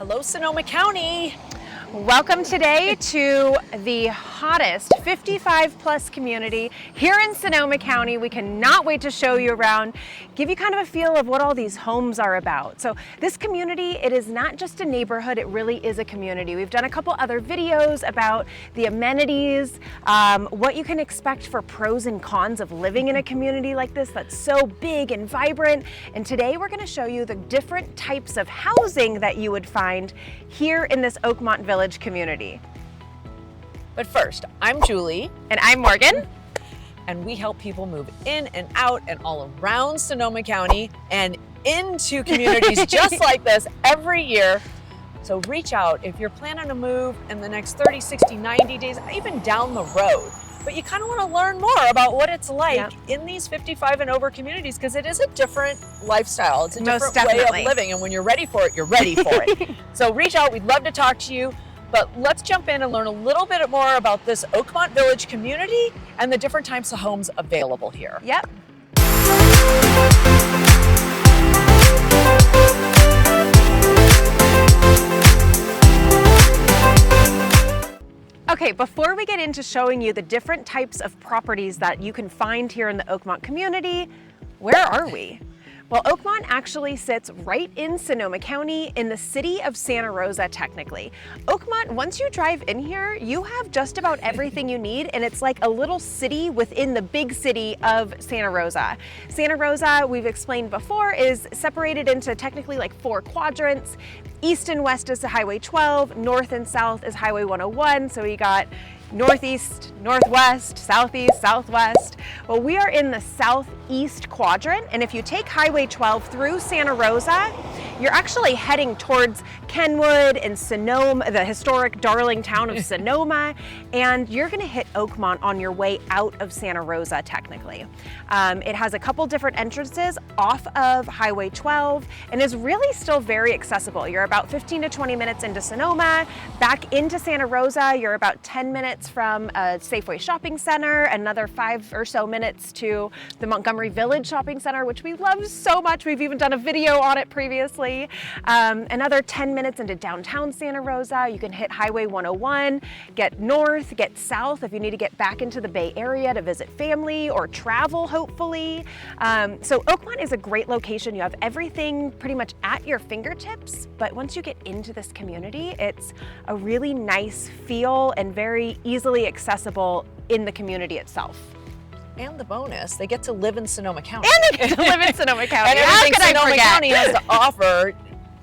Hello, Sonoma County. Welcome today to the hottest 55 plus community here in Sonoma County. We cannot wait to show you around, give you kind of a feel of what all these homes are about. So this community, it is not just a neighborhood, it really is a community. We've done a couple other videos about the amenities, what you can expect for pros and cons of living in a community like this that's so big and vibrant. And today we're going to show you the different types of housing that you would find here in this Oakmont Village community. But first, I'm Julie. And I'm Morgan. And we help people move in and out and all around Sonoma County and into communities just like this every year. So reach out if you're planning to move in the next 30, 60, 90 days, even down the road. But you kind of want to learn more about what it's like in these 55 and over communities, because it is a different lifestyle. It's a different way of living. And when you're ready for it, you're ready for it. So reach out. We'd love to talk to you. But let's jump in and learn a little bit more about this Oakmont Village community and the different types of homes available here. Yep. Okay, before we get into showing you the different types of properties that you can find here in the Oakmont community, where are we? Well, Oakmont actually sits right in Sonoma County in the city of Santa Rosa, technically. Oakmont, once you drive in here, you have just about everything you need, and it's like a little city within the big city of Santa Rosa. Santa Rosa, we've explained before, is separated into technically like 4 quadrants. East and west is the Highway 12, north and south is Highway 101, so you got northeast, northwest, southeast, southwest. Well, we are in the southeast quadrant, and if you take Highway 12 through Santa Rosa, you're actually heading towards Kenwood and Sonoma, the historic darling town of Sonoma, and you're gonna hit Oakmont on your way out of Santa Rosa, technically. It has a couple different entrances off of Highway 12 and is really still very accessible. You're about 15 to 20 minutes into Sonoma. Back into Santa Rosa, you're about 10 minutes from a Safeway shopping center, another 5 or so minutes to the Montgomery Village shopping center, which we love so much. We've even done a video on it previously. Another 10 minutes into downtown Santa Rosa. You can hit Highway 101, get north, get south if you need to get back into the Bay Area to visit family or travel, hopefully. So Oakmont is a great location. You have everything pretty much at your fingertips, but once you get into this community, it's a really nice feel and very easily accessible in the community itself. And the bonus, they get to live in Sonoma County. And they get to live in Sonoma County. And everything Sonoma County has to offer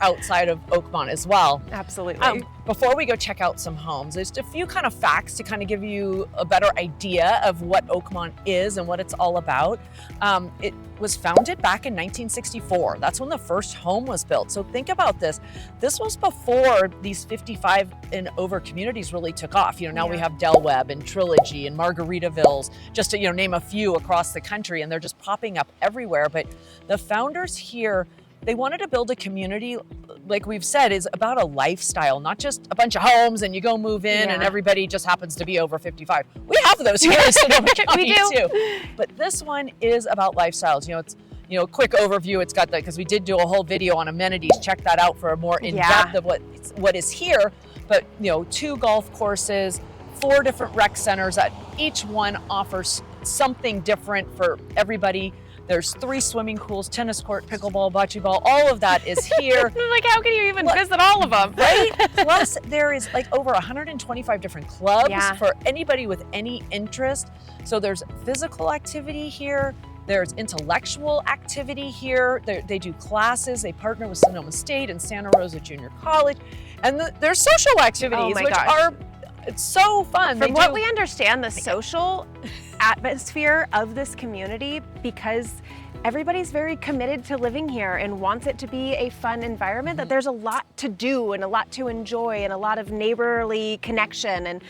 outside of Oakmont as well. Absolutely. Before we go check out some homes, there's a few kind of facts to kind of give you a better idea of what Oakmont is and what it's all about. It was founded back in 1964. That's when the first home was built. So think about this. This was before these 55 and over communities really took off. Now we have Del Webb and Trilogy and Margaritavilles, just to name a few across the country, and they're just popping up everywhere. But the founders here, they wanted to build a community, like we've said, is about a lifestyle, not just a bunch of homes and you go move in and everybody just happens to be over 55. We have those here in Sonoma County we do too. But this one is about lifestyles. It's a quick overview. It's got that because we did do a whole video on amenities. Check that out for a more in-depth of what is here. But 2 golf courses, 4 different rec centers that each one offers something different for everybody. There's 3 swimming pools, tennis court, pickleball, bocce ball, all of that is here. Like, how can you even visit all of them? Right? Plus, there is like over 125 different clubs for anybody with any interest. So there's physical activity here. There's intellectual activity here. They do classes. They partner with Sonoma State and Santa Rosa Junior College. And there's social activities, which are it's so fun. From what we understand, the social atmosphere of this community, because everybody's very committed to living here and wants it to be a fun environment, that there's a lot to do and a lot to enjoy and a lot of neighborly connection. And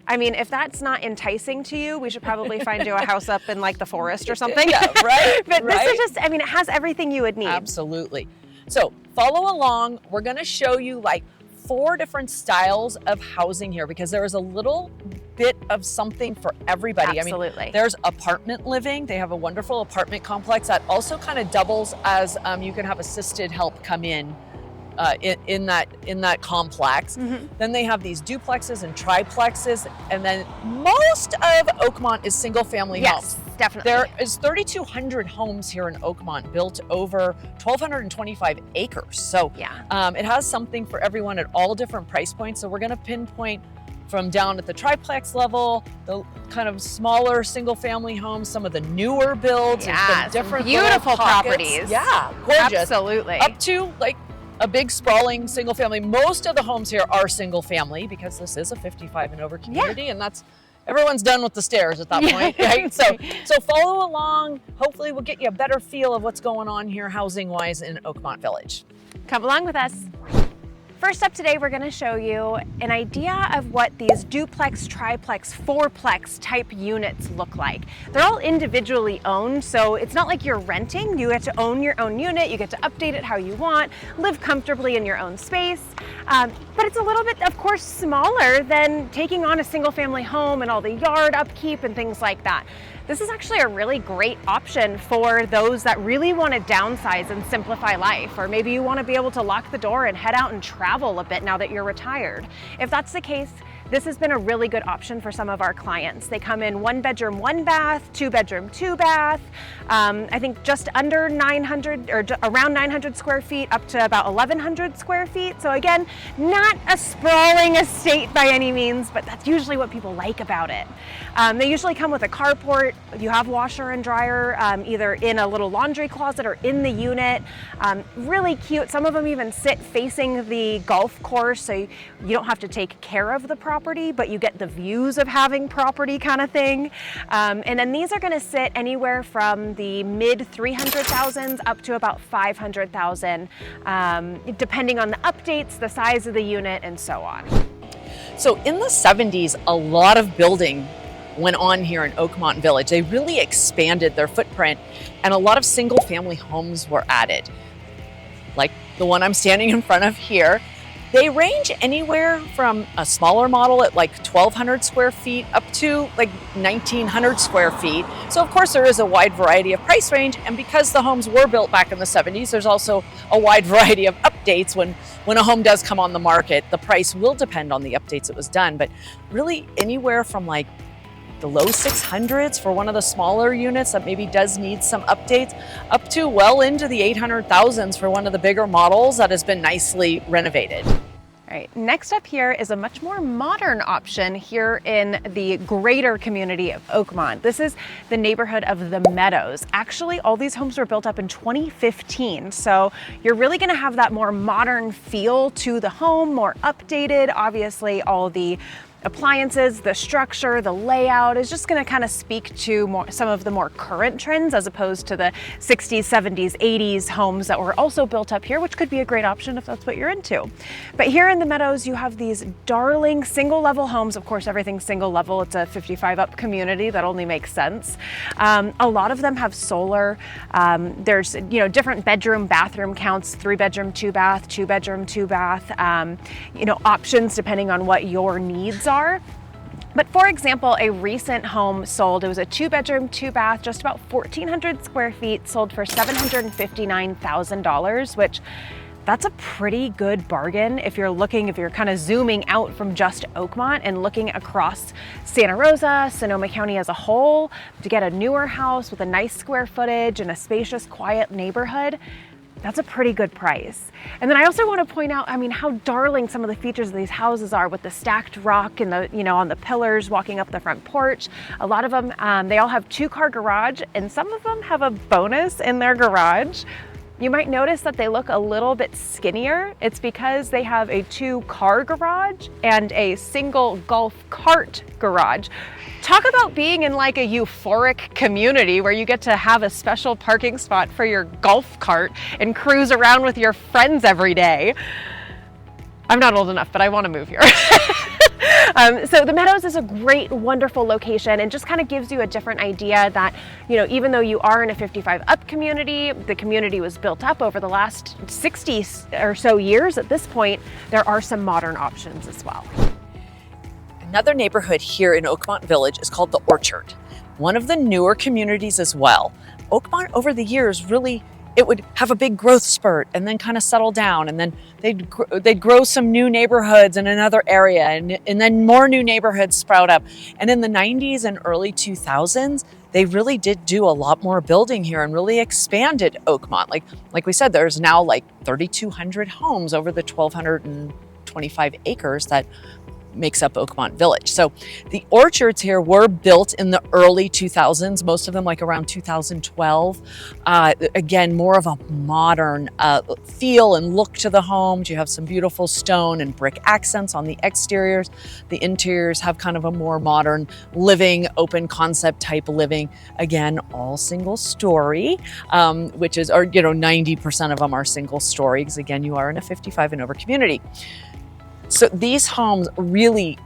I mean, if that's not enticing to you, we should probably find you a house up in like the forest or something. Right. But this is just, I mean, it has everything you would need. Absolutely. So follow along. We're going to show you like 4 different styles of housing here, because there is a little bit of something for everybody. Absolutely. I mean, there's apartment living. They have a wonderful apartment complex that also kind of doubles as you can have assisted help come in in that complex. Then they have these duplexes and triplexes, and then most of Oakmont is single family homes. Definitely. There is 3,200 homes here in Oakmont, built over 1,225 acres. So it has something for everyone at all different price points. So we're going to pinpoint from down at the triplex level, the kind of smaller single family homes, some of the newer builds, and different beautiful properties. Yeah, gorgeous. Absolutely. Up to like a big sprawling single family. Most of the homes here are single family because this is a 55 and over community, and that's everyone's done with the stairs at that point, right? So follow along. Hopefully we'll get you a better feel of what's going on here housing wise in Oakmont Village. Come along with us. First up today, we're going to show you an idea of what these duplex, triplex, fourplex type units look like. They're all individually owned, so it's not like you're renting. You get to own your own unit, you get to update it how you want, live comfortably in your own space. But it's a little bit, of course, smaller than taking on a single family home and all the yard upkeep and things like that. This is actually a really great option for those that really want to downsize and simplify life, or maybe you want to be able to lock the door and head out and travel a bit now that you're retired. If that's the case, this has been a really good option for some of our clients. They come in 1 bedroom, 1 bath, 2 bedroom, 2 bath. I think just under 900 or around 900 square feet up to about 1,100 square feet. So again, not a sprawling estate by any means, but that's usually what people like about it. They usually come with a carport. You have washer and dryer either in a little laundry closet or in the unit. Really cute. Some of them even sit facing the golf course, so you don't have to take care of the property, but you get the views of having property kind of thing. And then these are going to sit anywhere from the mid 300,000s up to about 500,000, depending on the updates, the size of the unit, and so on. So in the 70s, a lot of building went on here in Oakmont Village. They really expanded their footprint, and a lot of single family homes were added, like the one I'm standing in front of here. They range anywhere from a smaller model at like 1,200 square feet up to like 1,900 square feet. So of course there is a wide variety of price range, and because the homes were built back in the 70s, there's also a wide variety of updates. When a home does come on the market, the price will depend on the updates that was done, but really anywhere from like the low 600s for one of the smaller units that maybe does need some updates, up to well into the 800,000s for one of the bigger models that has been nicely renovated. All right, next up here is a much more modern option here in the greater community of Oakmont. This is the neighborhood of the Meadows. Actually, all these homes were built up in 2015, so you're really gonna have that more modern feel to the home, more updated. Obviously, all the appliances, the structure, the layout is just going to kind of speak to some of the more current trends as opposed to the 60s, 70s, 80s homes that were also built up here, which could be a great option if that's what you're into. But here in the Meadows, you have these darling single level homes. Of course, everything's single level. It's a 55 up community. That only makes sense. A lot of them have solar. There's, different bedroom, bathroom counts, 3 bedroom, 2 bath, 2 bedroom, 2 bath, options depending on what your needs are. But for example, a recent home sold, it was a 2 bedroom, 2 bath, just about 1,400 square feet, sold for $759,000, which that's a pretty good bargain if you're kind of zooming out from just Oakmont and looking across Santa Rosa, Sonoma County as a whole, to get a newer house with a nice square footage and a spacious, quiet neighborhood. That's a pretty good price. And then I also want to point out, how darling some of the features of these houses are with the stacked rock and on the pillars walking up the front porch. A lot of them, they all have 2-car garage, and some of them have a bonus in their garage. You might notice that they look a little bit skinnier. It's because they have a 2-car garage and a single golf cart garage. Talk about being in like a euphoric community where you get to have a special parking spot for your golf cart and cruise around with your friends every day. I'm not old enough, but I want to move here. So the Meadows is a great, wonderful location, and just kind of gives you a different idea that, even though you are in a 55 up community, the community was built up over the last 60 or so years at this point, there are some modern options as well. Another neighborhood here in Oakmont Village is called the Orchard, one of the newer communities as well. Oakmont over the years really it would have a big growth spurt and then kind of settle down, and then they'd grow some new neighborhoods in another area, and then more new neighborhoods sprout up. And in the 90s and early 2000s, they really did do a lot more building here and really expanded Oakmont. Like we said, there's now like 3,200 homes over the 1,225 acres that makes up Oakmont Village. So the orchards here were built in the early 2000s, most of them like around 2012. Again, more of a modern feel and look to the homes. You have some beautiful stone and brick accents on the exteriors. The interiors have kind of a more modern living, open concept type living. Again, all single story, which is, or 90% of them are single story, because again, you are in a 55 and over community. So these homes really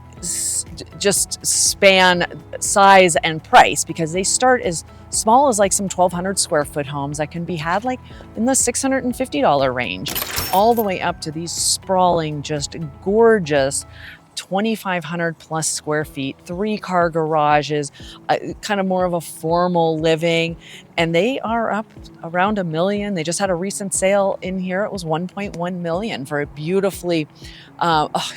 just span size and price, because they start as small as like some 1,200 square foot homes that can be had like in the $650 range, all the way up to these sprawling, just gorgeous 2,500 plus square feet, 3-car garages, kind of more of a formal living. And they are up around $1 million. They just had a recent sale in here. It was $1.1 million for a beautifully,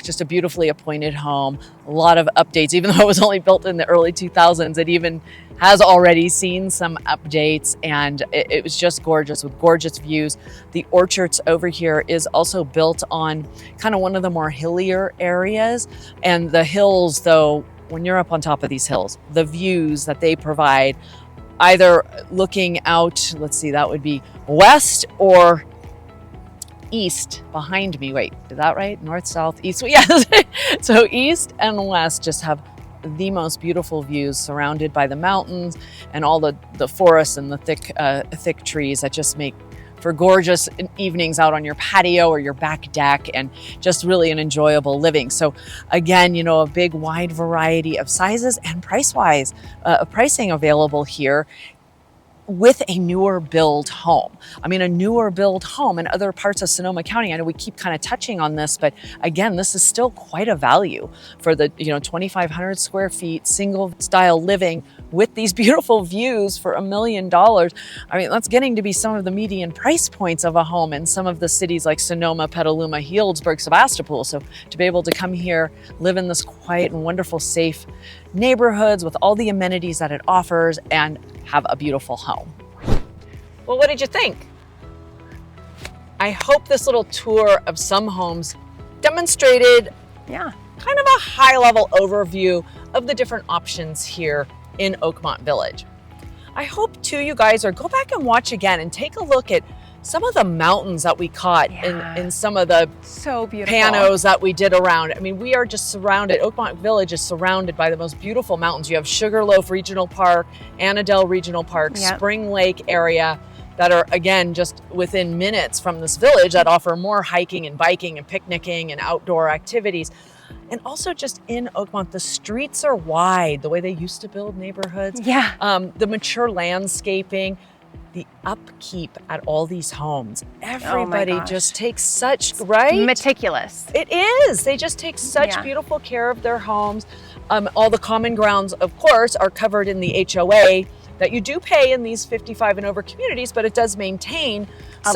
just a beautifully appointed home. A lot of updates, even though it was only built in the early 2000s, it even has already seen some updates, and it was just gorgeous with gorgeous views. The orchards over here is also built on kind of one of the more hillier areas, and the hills, though, when you're up on top of these hills, the views that they provide, either looking out, let's see, that would be west or east behind me. Wait, is that right? North, south, east? Yes. So east and west just have the most beautiful views, surrounded by the mountains and all the forests and the thick trees that just make for gorgeous evenings out on your patio or your back deck, and just really an enjoyable living. So again, a big wide variety of sizes and pricing available here with a newer build home. I mean, a newer build home in other parts of Sonoma County, I know we keep kind of touching on this, but again, this is still quite a value for the 2,500 square feet, single style living with these beautiful views for $1 million. I mean, that's getting to be some of the median price points of a home in some of the cities like Sonoma, Petaluma, Healdsburg, Sebastopol. So to be able to come here, live in this quiet and wonderful, safe neighborhoods with all the amenities that it offers, and have a beautiful home. Well, what did you think? I hope this little tour of some homes demonstrated kind of a high-level overview of the different options here in Oakmont Village. I hope too you guys go back and watch again and take a look at some of the mountains that we caught in some of the so beautiful panos that we did around. I mean, we are just surrounded, Oakmont Village is surrounded by the most beautiful mountains. You have Sugarloaf Regional Park, Annandale Regional Park, Spring Lake area that are, again, just within minutes from this village that offer more hiking and biking and picnicking and outdoor activities. And also just in Oakmont, the streets are wide, the way they used to build neighborhoods. The mature landscaping, the upkeep at all these homes. Everybody just takes such, meticulous. It is. They just take such beautiful care of their homes. All the common grounds, of course, are covered in the HOA that you do pay in these 55 and over communities, but it does maintain a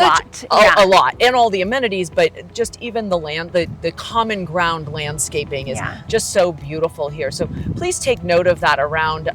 lot, and all the amenities, but just even the land, the common ground landscaping is just so beautiful here. So please take note of that around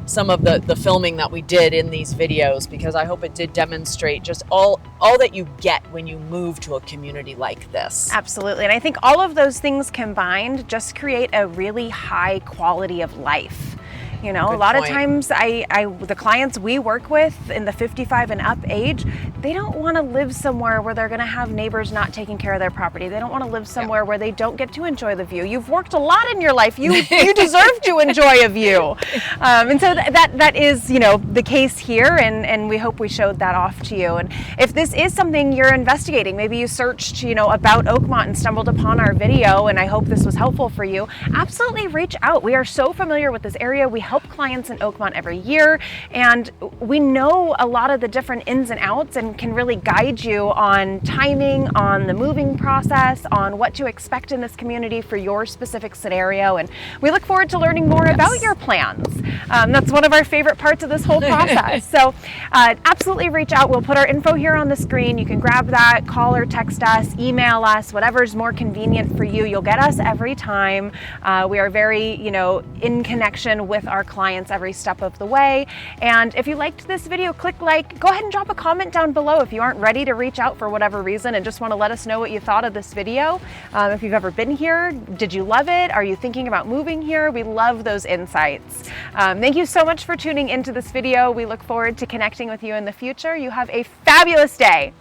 some of the filming that we did in these videos, because I hope it did demonstrate just all that you get when you move to a community like this. Absolutely. And I think all of those things combined just create a really high quality of life. A lot of times the clients we work with in the 55 and up age, they don't want to live somewhere where they're going to have neighbors not taking care of their property. They don't want to live somewhere where they don't get to enjoy the view. You've worked a lot in your life. You deserve to enjoy a view. And so that is, the case here, and we hope we showed that off to you. And if this is something you're investigating, maybe you searched, about Oakmont and stumbled upon our video, and I hope this was helpful for you, absolutely reach out. We are so familiar with this area. We help clients in Oakmont every year, and we know a lot of the different ins and outs and can really guide you on timing, on the moving process, on what to expect in this community for your specific scenario. And we look forward to learning more about your plans. That's one of our favorite parts of this whole process. So absolutely reach out. We'll put our info here on the screen. You can grab that, call or text us, email us, whatever's more convenient for you. You'll get us every time. We are very, in connection with our clients every step of the way. And if you liked this video, click like. Go ahead and drop a comment down below if you aren't ready to reach out for whatever reason and just want to let us know what you thought of this video. If you've ever been here, did you love it? Are you thinking about moving here? We love those insights. Thank you so much for tuning into this video. We look forward to connecting with you in the future. You have a fabulous day.